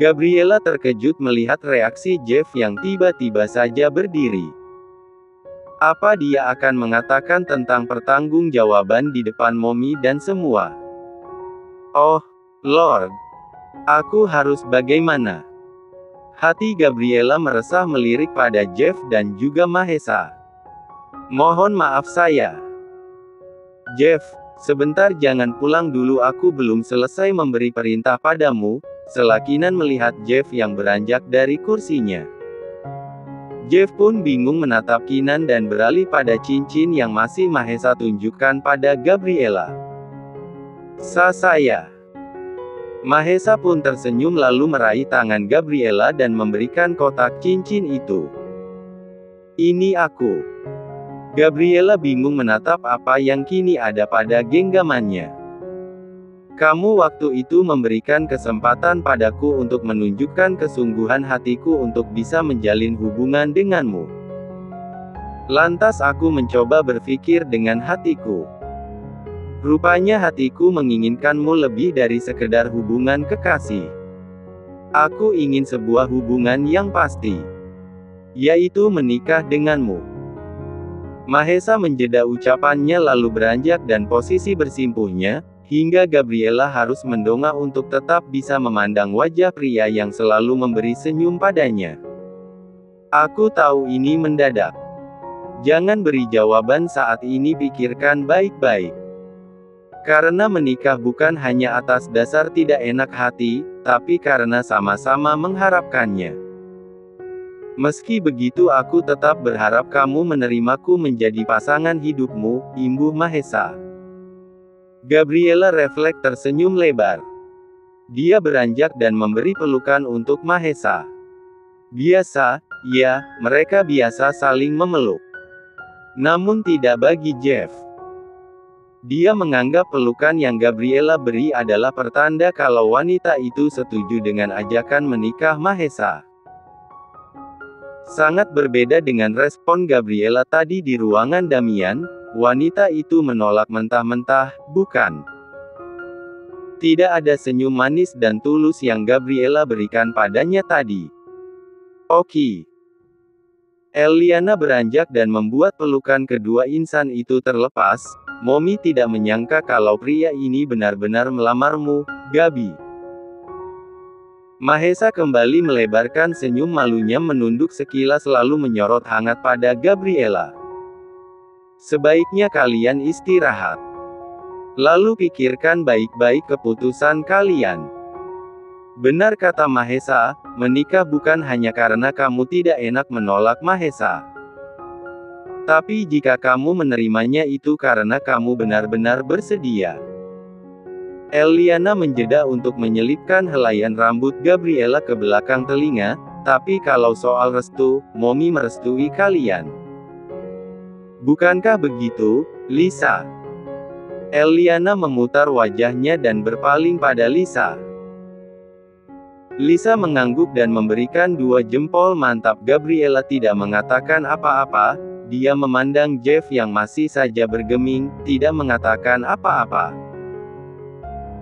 Gabriela terkejut melihat reaksi Jeff yang tiba-tiba saja berdiri. Apa dia akan mengatakan tentang pertanggungjawaban di depan Mommy dan semua? Oh, Lord. Aku harus bagaimana? Hati Gabriela meresah melirik pada Jeff dan juga Mahesa. Mohon maaf saya. Jeff, sebentar jangan pulang dulu, aku belum selesai memberi perintah padamu. Sela Kinan melihat Jeff yang beranjak dari kursinya. Jeff pun bingung menatap Kinan dan beralih pada cincin yang masih Mahesa tunjukkan pada Gabriela. Saya. Mahesa pun tersenyum lalu meraih tangan Gabriela dan memberikan kotak cincin itu. Ini aku. Gabriela bingung menatap apa yang kini ada pada genggamannya. Kamu waktu itu memberikan kesempatan padaku untuk menunjukkan kesungguhan hatiku untuk bisa menjalin hubungan denganmu. Lantas aku mencoba berpikir dengan hatiku. Rupanya hatiku menginginkanmu lebih dari sekedar hubungan kekasih. Aku ingin sebuah hubungan yang pasti, yaitu menikah denganmu. Mahesa menjeda ucapannya lalu beranjak dan posisi bersimpuhnya, hingga Gabriela harus mendongak untuk tetap bisa memandang wajah pria yang selalu memberi senyum padanya. Aku tahu ini mendadak. Jangan beri jawaban saat ini, pikirkan baik-baik. Karena menikah bukan hanya atas dasar tidak enak hati, tapi karena sama-sama mengharapkannya. Meski begitu aku tetap berharap kamu menerimaku menjadi pasangan hidupmu, imbuh Mahesa. Gabriela refleks tersenyum lebar. Dia beranjak dan memberi pelukan untuk Mahesa. Biasa, ya, mereka biasa saling memeluk. Namun tidak bagi Jeff. Dia menganggap pelukan yang Gabriela beri adalah pertanda kalau wanita itu setuju dengan ajakan menikah Mahesa. Sangat berbeda dengan respon Gabriela tadi di ruangan Damian, wanita itu menolak mentah-mentah, bukan. Tidak ada senyum manis dan tulus yang Gabriela berikan padanya tadi. Oke. Eliana beranjak dan membuat pelukan kedua insan itu terlepas. Mommy tidak menyangka kalau pria ini benar-benar melamarmu, Gabi. Mahesa kembali melebarkan senyum malunya menunduk sekilas lalu menyorot hangat pada Gabriela. Sebaiknya kalian istirahat. Lalu pikirkan baik-baik keputusan kalian. Benar kata Mahesa, menikah bukan hanya karena kamu tidak enak menolak Mahesa. Tapi jika kamu menerimanya itu karena kamu benar-benar bersedia. Eliana menjeda untuk menyelipkan helaian rambut Gabriela ke belakang telinga, tapi kalau soal restu, Mommy merestui kalian. Bukankah begitu, Lisa? Eliana memutar wajahnya dan berpaling pada Lisa. Lisa mengangguk dan memberikan dua jempol mantap. Gabriela tidak mengatakan apa-apa, dia memandang Jeff yang masih saja bergeming, tidak mengatakan apa-apa.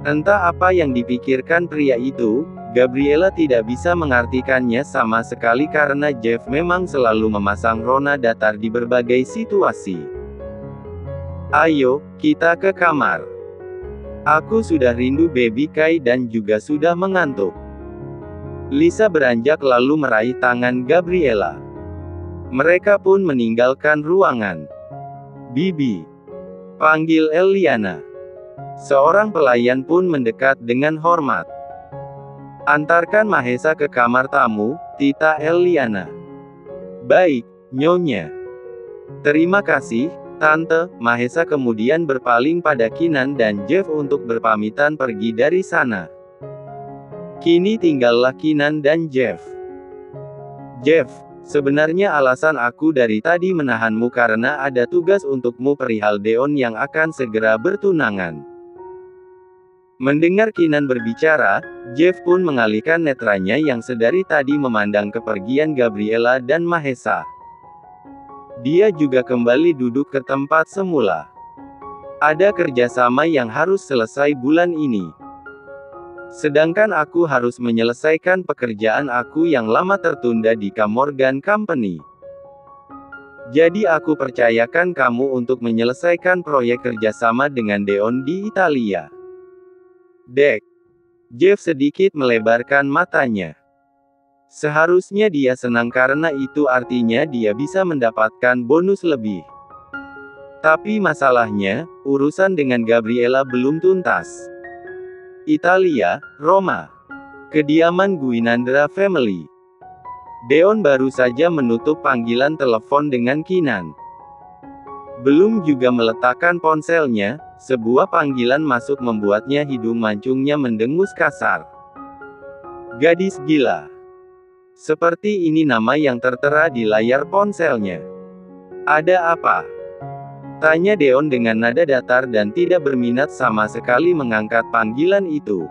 Entah apa yang dipikirkan pria itu, Gabriela tidak bisa mengartikannya sama sekali karena Jeff memang selalu memasang rona datar di berbagai situasi. Ayo, kita ke kamar. Aku sudah rindu baby Kai dan juga sudah mengantuk. Lisa beranjak lalu meraih tangan Gabriela. Mereka pun meninggalkan ruangan. Bibi, panggil Eliana. Seorang pelayan pun mendekat dengan hormat. Antarkan Mahesa ke kamar tamu, Tita Eliana. Baik, Nyonya. Terima kasih, Tante. Mahesa kemudian berpaling pada Kinan dan Jeff untuk berpamitan pergi dari sana. Kini tinggallah Kinan dan Jeff. Jeff, sebenarnya alasan aku dari tadi menahanmu karena ada tugas untukmu perihal Deon yang akan segera bertunangan. Mendengar Kinan berbicara, Jeff pun mengalihkan netranya yang sedari tadi memandang kepergian Gabriela dan Mahesa. Dia juga kembali duduk ke tempat semula. Ada kerjasama yang harus selesai bulan ini. Sedangkan aku harus menyelesaikan pekerjaan aku yang lama tertunda di K. Morgan Company. Jadi aku percayakan kamu untuk menyelesaikan proyek kerjasama dengan Deon di Italia. Dek. Jeff sedikit melebarkan matanya. Seharusnya dia senang karena itu artinya dia bisa mendapatkan bonus lebih. Tapi masalahnya, urusan dengan Gabriela belum tuntas. Italia, Roma. Kediaman Gwinandra Family. Deon baru saja menutup panggilan telepon dengan Kinan. Belum juga meletakkan ponselnya, sebuah panggilan masuk membuatnya hidung mancungnya mendengus kasar. Gadis gila. Seperti ini nama yang tertera di layar ponselnya. Ada apa? Tanya Deon dengan nada datar dan tidak berminat sama sekali mengangkat panggilan itu.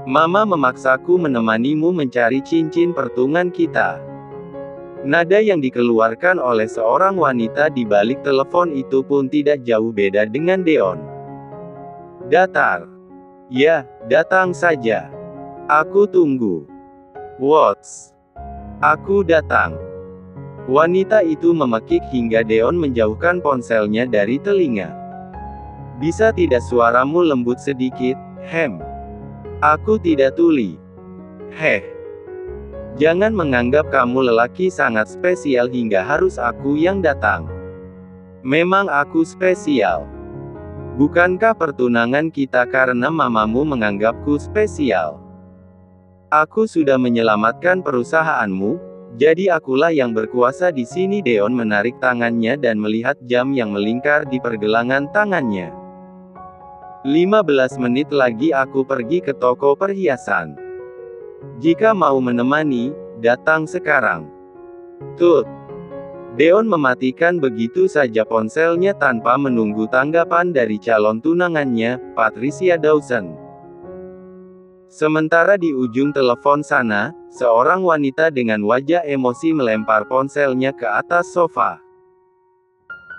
Mama memaksaku menemanimu mencari cincin pertunangan kita. Nada yang dikeluarkan oleh seorang wanita di balik telepon itu pun tidak jauh beda dengan Deon. Datar. Ya, datang saja. Aku tunggu. Watts. Aku datang. Wanita itu memekik hingga Deon menjauhkan ponselnya dari telinga. Bisa tidak suaramu lembut sedikit, Hem? Aku tidak tuli. Heh. Jangan menganggap kamu lelaki sangat spesial hingga harus aku yang datang. Memang aku spesial. Bukankah pertunangan kita karena mamamu menganggapku spesial? Aku sudah menyelamatkan perusahaanmu. Jadi akulah yang berkuasa di sini. Deon menarik tangannya dan melihat jam yang melingkar di pergelangan tangannya. 15 menit lagi aku pergi ke toko perhiasan. Jika mau menemani, datang sekarang. Tut. Deon mematikan begitu saja ponselnya tanpa menunggu tanggapan dari calon tunangannya, Patricia Dawson. Sementara di ujung telepon sana, seorang wanita dengan wajah emosi melempar ponselnya ke atas sofa.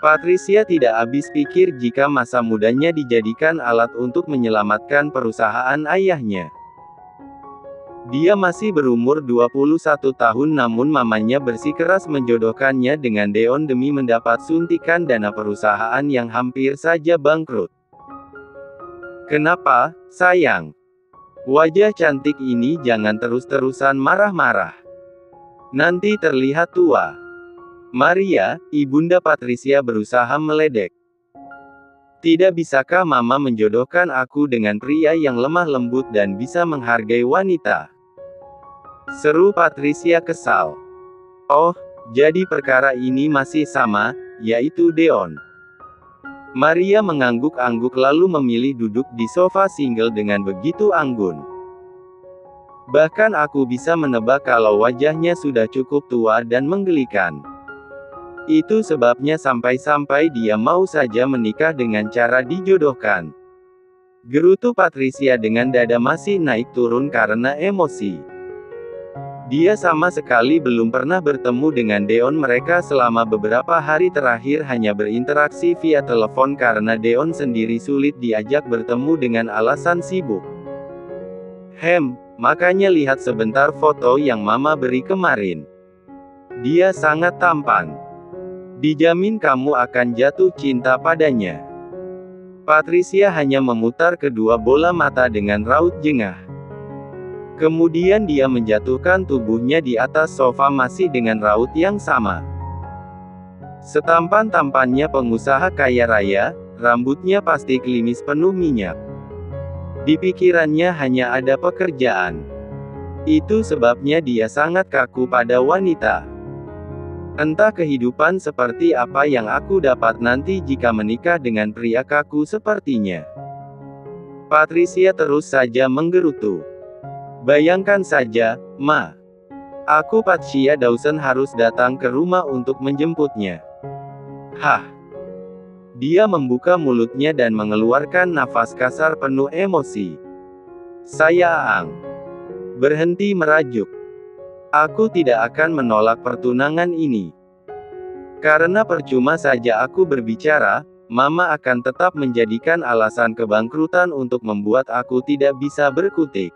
Patricia tidak habis pikir jika masa mudanya dijadikan alat untuk menyelamatkan perusahaan ayahnya. Dia masih berumur 21 tahun namun mamanya bersikeras menjodohkannya dengan Deon demi mendapat suntikan dana perusahaan yang hampir saja bangkrut. Kenapa, sayang? Wajah cantik ini jangan terus-terusan marah-marah. Nanti terlihat tua. Maria, ibunda Patricia berusaha meledek. Tidak bisakah mama menjodohkan aku dengan pria yang lemah lembut dan bisa menghargai wanita? Seru Patricia kesal. Oh, jadi perkara ini masih sama, yaitu Deon. Maria mengangguk-angguk lalu memilih duduk di sofa single dengan begitu anggun. Bahkan aku bisa menebak kalau wajahnya sudah cukup tua dan menggelikan. Itu sebabnya sampai-sampai dia mau saja menikah dengan cara dijodohkan. Gerutu Patricia dengan dada masih naik turun karena emosi. Dia sama sekali belum pernah bertemu dengan Deon. Mereka selama beberapa hari terakhir hanya berinteraksi via telepon karena Deon sendiri sulit diajak bertemu dengan alasan sibuk. Hem, makanya lihat sebentar foto yang mama beri kemarin. Dia sangat tampan. Dijamin kamu akan jatuh cinta padanya. Patricia hanya memutar kedua bola mata dengan raut jengah. Kemudian dia menjatuhkan tubuhnya di atas sofa masih dengan raut yang sama. Setampan-tampannya pengusaha kaya raya, rambutnya pasti klimis penuh minyak. Di pikirannya hanya ada pekerjaan. Itu sebabnya dia sangat kaku pada wanita. Entah kehidupan seperti apa yang aku dapat nanti jika menikah dengan pria kaku sepertinya. Patricia terus saja menggerutu. Bayangkan saja, Ma. Aku Patricia Dawson harus datang ke rumah untuk menjemputnya. Hah. Dia membuka mulutnya dan mengeluarkan nafas kasar penuh emosi. Sayang. Berhenti merajuk. Aku tidak akan menolak pertunangan ini. Karena percuma saja aku berbicara, Mama akan tetap menjadikan alasan kebangkrutan untuk membuat aku tidak bisa berkutik.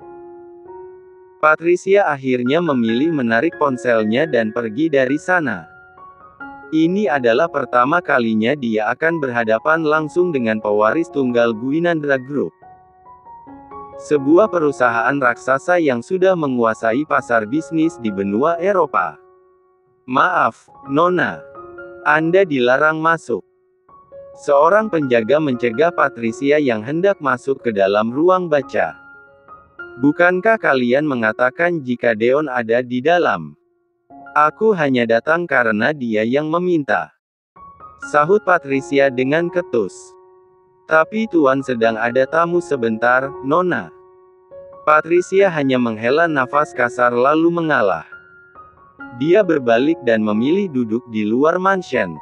Patricia akhirnya memilih menarik ponselnya dan pergi dari sana. Ini adalah pertama kalinya dia akan berhadapan langsung dengan pewaris tunggal Gwinandra Group. Sebuah perusahaan raksasa yang sudah menguasai pasar bisnis di benua Eropa. Maaf, Nona. Anda dilarang masuk. Seorang penjaga mencegah Patricia yang hendak masuk ke dalam ruang baca. Bukankah kalian mengatakan jika Deon ada di dalam? Aku hanya datang karena dia yang meminta. Sahut Patricia dengan ketus. Tapi Tuan sedang ada tamu sebentar, Nona. Patricia hanya menghela nafas kasar lalu mengalah. Dia berbalik dan memilih duduk di luar mansion.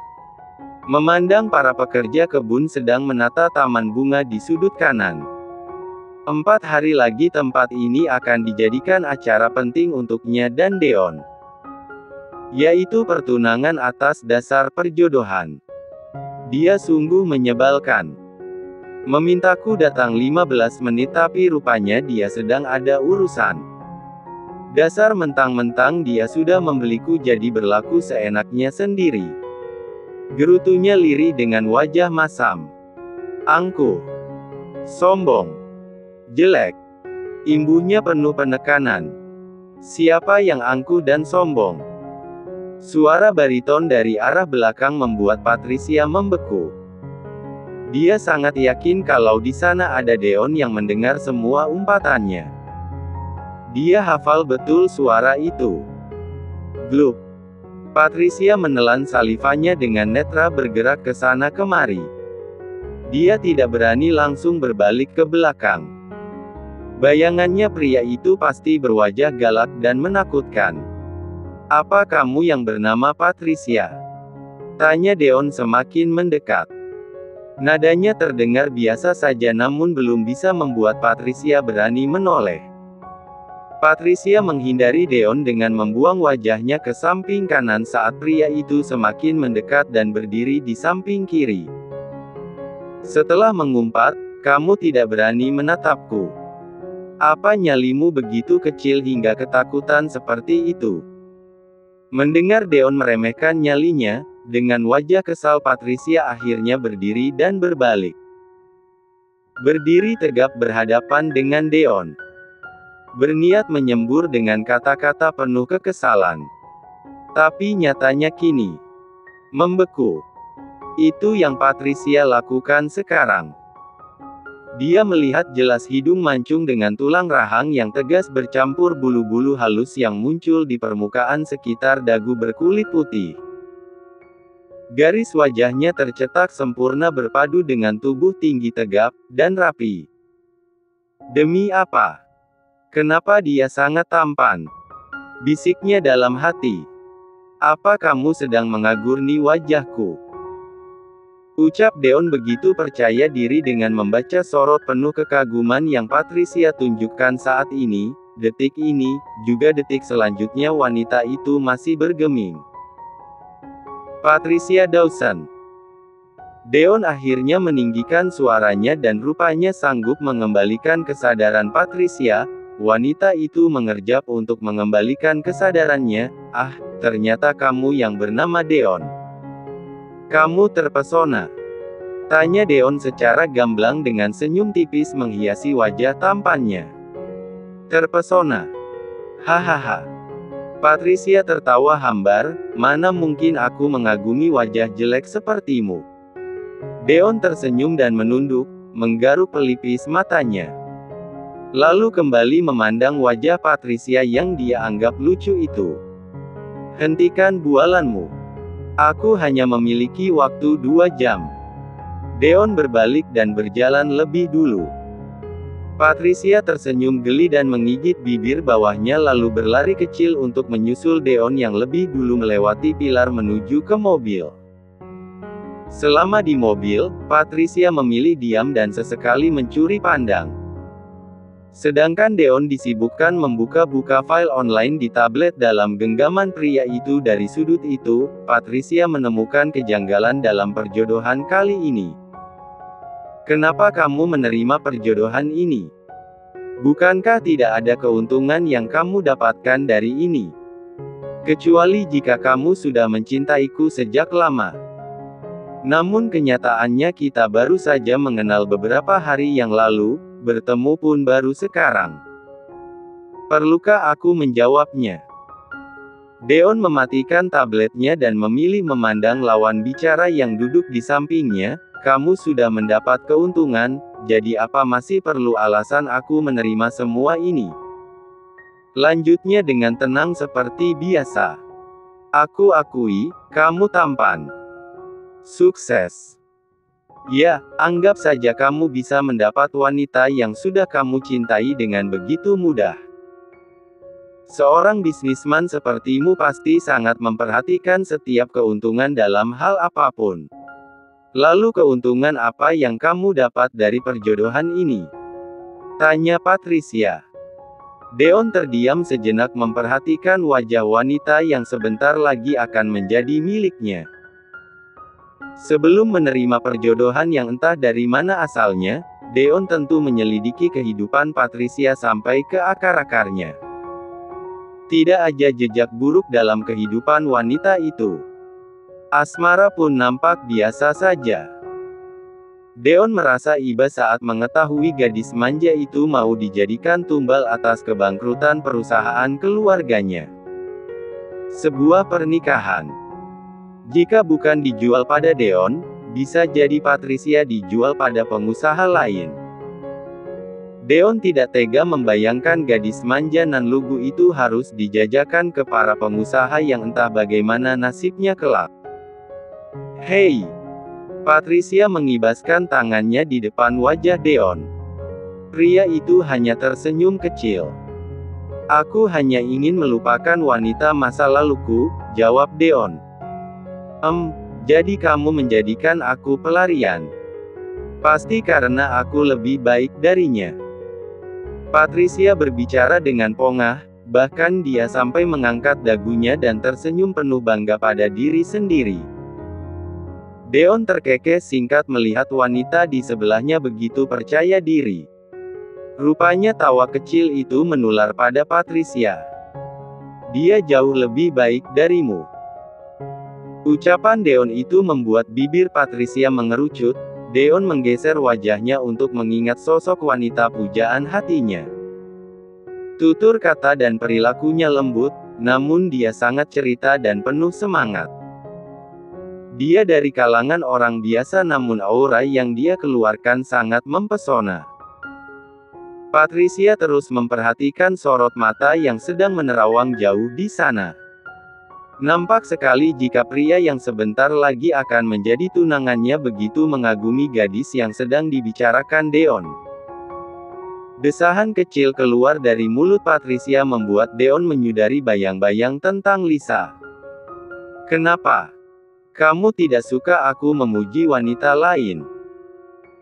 Memandang para pekerja kebun sedang menata taman bunga di sudut kanan. 4 hari lagi tempat ini akan dijadikan acara penting untuknya dan Deon. Yaitu pertunangan atas dasar perjodohan. Dia sungguh menyebalkan. Memintaku datang 15 menit tapi rupanya dia sedang ada urusan. Dasar mentang-mentang dia sudah membeliku jadi berlaku seenaknya sendiri. Gerutunya lirih dengan wajah masam. Angkuh. Sombong. Jelek. Imbuhnya penuh penekanan. Siapa yang angkuh dan sombong? Suara bariton dari arah belakang membuat Patricia membeku. Dia sangat yakin kalau di sana ada Deon yang mendengar semua umpatannya. Dia hafal betul suara itu. Glup. Patricia menelan salivanya dengan netra bergerak ke sana kemari. Dia tidak berani langsung berbalik ke belakang. Bayangannya pria itu pasti berwajah galak dan menakutkan. Apa kamu yang bernama Patricia? Tanya Deon semakin mendekat. Nadanya terdengar biasa saja namun belum bisa membuat Patricia berani menoleh. Patricia menghindari Deon dengan membuang wajahnya ke samping kanan saat pria itu semakin mendekat dan berdiri di samping kiri. Setelah mengumpat, kamu tidak berani menatapku. Apa nyalimu begitu kecil hingga ketakutan seperti itu? Mendengar Deon meremehkan nyalinya, dengan wajah kesal Patricia akhirnya berdiri dan berbalik. Berdiri tegap berhadapan dengan Deon. Berniat menyembur dengan kata-kata penuh kekesalan. Tapi nyatanya kini membeku. Itu yang Patricia lakukan sekarang. Dia melihat jelas hidung mancung dengan tulang rahang yang tegas bercampur bulu-bulu halus yang muncul di permukaan sekitar dagu berkulit putih. Garis wajahnya tercetak sempurna berpadu dengan tubuh tinggi tegap dan rapi. Demi apa? Kenapa dia sangat tampan? Bisiknya dalam hati. Apa kamu sedang mengagurni wajahku? Ucap Deon begitu percaya diri dengan membaca sorot penuh kekaguman yang Patricia tunjukkan saat ini, detik ini, juga detik selanjutnya wanita itu masih bergeming. Patricia Dawson. Deon akhirnya meninggikan suaranya dan rupanya sanggup mengembalikan kesadaran Patricia. Wanita itu mengerjap untuk mengembalikan kesadarannya. Ah, ternyata kamu yang bernama Deon. Kamu terpesona? Tanya Deon secara gamblang dengan senyum tipis menghiasi wajah tampannya. Terpesona? Hahaha. Patricia tertawa hambar, mana mungkin aku mengagumi wajah jelek sepertimu. Deon tersenyum dan menunduk, menggaruk pelipis matanya. Lalu kembali memandang wajah Patricia yang dia anggap lucu itu. Hentikan bualanmu. Aku hanya memiliki waktu 2 jam. Deon berbalik dan berjalan lebih dulu. Patricia tersenyum geli dan menggigit bibir bawahnya lalu berlari kecil untuk menyusul Deon yang lebih dulu melewati pilar menuju ke mobil. Selama di mobil, Patricia memilih diam dan sesekali mencuri pandang. Sedangkan Deon disibukkan membuka-buka file online di tablet dalam genggaman pria itu. Dari sudut itu, Patricia menemukan kejanggalan dalam perjodohan kali ini. Kenapa kamu menerima perjodohan ini? Bukankah tidak ada keuntungan yang kamu dapatkan dari ini? Kecuali jika kamu sudah mencintaiku sejak lama. Namun kenyataannya kita baru saja mengenal beberapa hari yang lalu, bertemu pun baru sekarang. Perlukah aku menjawabnya? Deon mematikan tabletnya dan memilih memandang lawan bicara yang duduk di sampingnya. Kamu sudah mendapat keuntungan, jadi apa masih perlu alasan aku menerima semua ini? Lanjutnya dengan tenang seperti biasa. Aku akui, kamu tampan. Sukses. Ya, anggap saja kamu bisa mendapat wanita yang sudah kamu cintai dengan begitu mudah. Seorang bisnisman sepertimu pasti sangat memperhatikan setiap keuntungan dalam hal apapun. Lalu keuntungan apa yang kamu dapat dari perjodohan ini? Tanya Patricia. Deon terdiam sejenak memperhatikan wajah wanita yang sebentar lagi akan menjadi miliknya. Sebelum menerima perjodohan yang entah dari mana asalnya, Deon tentu menyelidiki kehidupan Patricia sampai ke akar-akarnya. Tidak ada jejak buruk dalam kehidupan wanita itu. Asmara pun nampak biasa saja. Deon merasa iba saat mengetahui gadis manja itu mau dijadikan tumbal atas kebangkrutan perusahaan keluarganya. Sebuah pernikahan. Jika bukan dijual pada Deon, bisa jadi Patricia dijual pada pengusaha lain. Deon tidak tega membayangkan gadis manja nan lugu itu harus dijajakan ke para pengusaha yang entah bagaimana nasibnya kelak. Hei! Patricia mengibaskan tangannya di depan wajah Deon. Pria itu hanya tersenyum kecil. Aku hanya ingin melupakan wanita masa laluku, jawab Deon. Jadi kamu menjadikan aku pelarian. Pasti karena aku lebih baik darinya. Patricia berbicara dengan pongah, bahkan dia sampai mengangkat dagunya dan tersenyum penuh bangga pada diri sendiri. Deon terkekeh singkat melihat wanita di sebelahnya begitu percaya diri. Rupanya tawa kecil itu menular pada Patricia. Dia jauh lebih baik darimu. Ucapan Deon itu membuat bibir Patricia mengerucut. Deon menggeser wajahnya untuk mengingat sosok wanita pujaan hatinya. Tutur kata dan perilakunya lembut, namun dia sangat cerita dan penuh semangat. Dia dari kalangan orang biasa namun aura yang dia keluarkan sangat mempesona. Patricia terus memperhatikan sorot mata yang sedang menerawang jauh di sana. Nampak sekali jika pria yang sebentar lagi akan menjadi tunangannya begitu mengagumi gadis yang sedang dibicarakan Deon. Desahan kecil keluar dari mulut Patricia membuat Deon menyadari bayang-bayang tentang Lisa. Kenapa? Kamu tidak suka aku memuji wanita lain?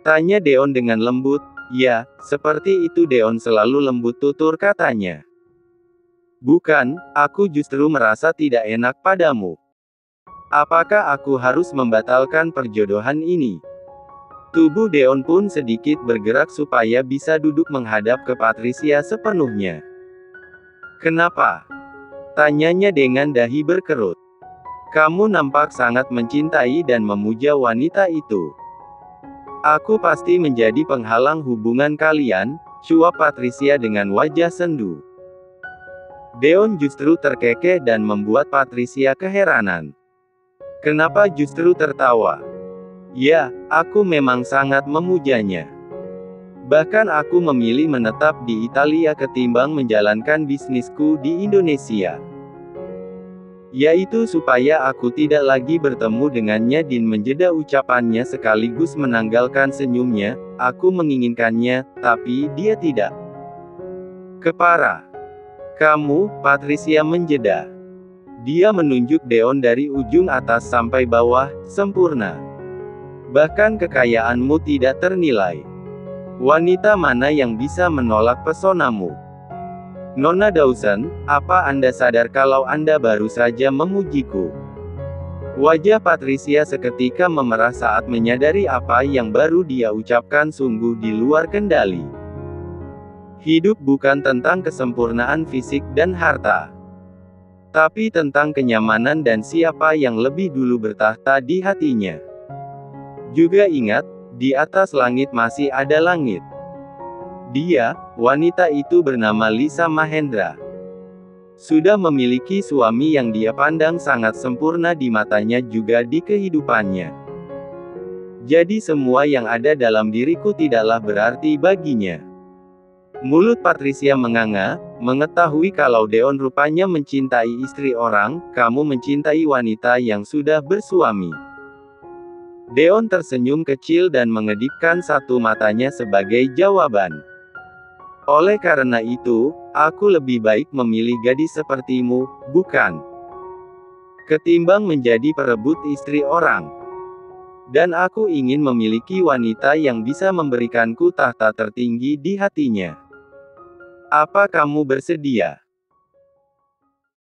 Tanya Deon dengan lembut. Ya, seperti itu Deon selalu lembut tutur katanya. Bukan, aku justru merasa tidak enak padamu. Apakah aku harus membatalkan perjodohan ini? Tubuh Deon pun sedikit bergerak supaya bisa duduk menghadap ke Patricia sepenuhnya. Kenapa? Tanyanya dengan dahi berkerut. Kamu nampak sangat mencintai dan memuja wanita itu. Aku pasti menjadi penghalang hubungan kalian, jawab Patricia dengan wajah sendu. Deon justru terkekeh dan membuat Patricia keheranan. Kenapa justru tertawa? Ya, aku memang sangat memujanya. Bahkan aku memilih menetap di Italia ketimbang menjalankan bisnisku di Indonesia. Yaitu supaya aku tidak lagi bertemu dengannya. Din menjeda ucapannya sekaligus menanggalkan senyumnya. Aku menginginkannya, tapi dia tidak. Kepara. Kamu, Patricia menjeda. Dia menunjuk Deon dari ujung atas sampai bawah, sempurna. Bahkan kekayaanmu tidak ternilai. Wanita mana yang bisa menolak pesonamu? Nona Dawson, apa Anda sadar kalau Anda baru saja memujiku? Wajah Patricia seketika memerah saat menyadari apa yang baru dia ucapkan sungguh di luar kendali. Hidup bukan tentang kesempurnaan fisik dan harta, tapi tentang kenyamanan dan siapa yang lebih dulu bertahta di hatinya. Juga ingat, di atas langit masih ada langit. Dia, wanita itu bernama Lisa Mahendra, sudah memiliki suami yang dia pandang sangat sempurna di matanya juga di kehidupannya. Jadi semua yang ada dalam diriku tidaklah berarti baginya. Mulut Patricia menganga, mengetahui kalau Deon rupanya mencintai istri orang, kamu mencintai wanita yang sudah bersuami. Deon tersenyum kecil dan mengedipkan satu matanya sebagai jawaban. Oleh karena itu, aku lebih baik memilih gadis sepertimu, bukan? Ketimbang menjadi perebut istri orang. Dan aku ingin memiliki wanita yang bisa memberikanku tahta tertinggi di hatinya. Apa kamu bersedia?